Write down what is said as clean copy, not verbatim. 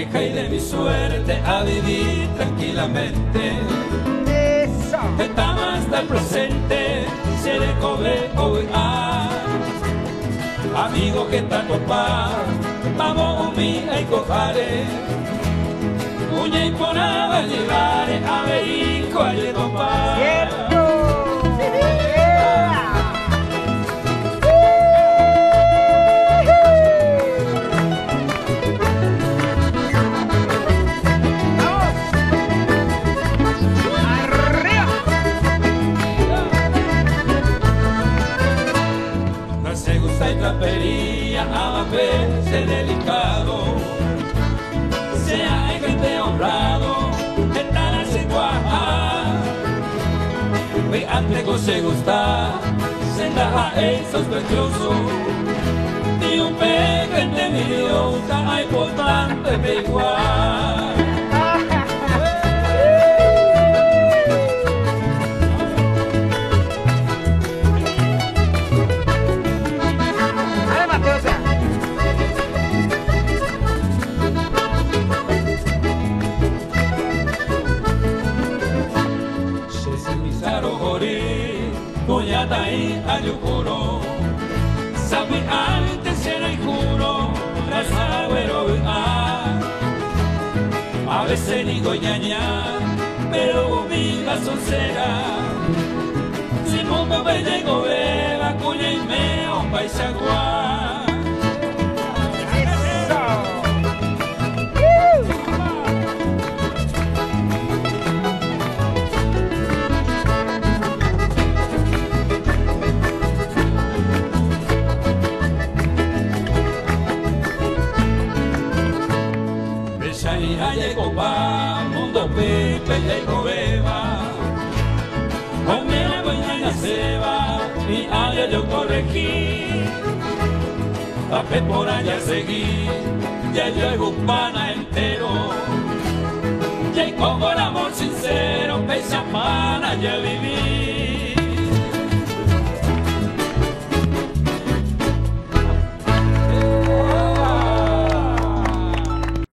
queja y de mi suerte a vivir tranquilamente. Estamos hasta el presente, se le coge hoy a amigo que está copado, vamos a y cojare. Uña y ponaba llegar a Berico a copar. Trapería a veces delicado, sea gente honrado, que tal hace guajar. Ve antes que se gusta, se da el sospechoso, ni un peque envidiosa, hay por tanto igual. Kunyata y ayukuro, sabi antes era y juro, rasagüero a veces digo ñaña, pero mi soncera, si pongo me llego beba, cuya y meo paisagua. Llegó pa mundo pepe llegó beba, conmigo mañana se va y allá yo corregí, papel por allá seguí, ya llegó pana entero, y como el amor sincero, pesa pana ya viví.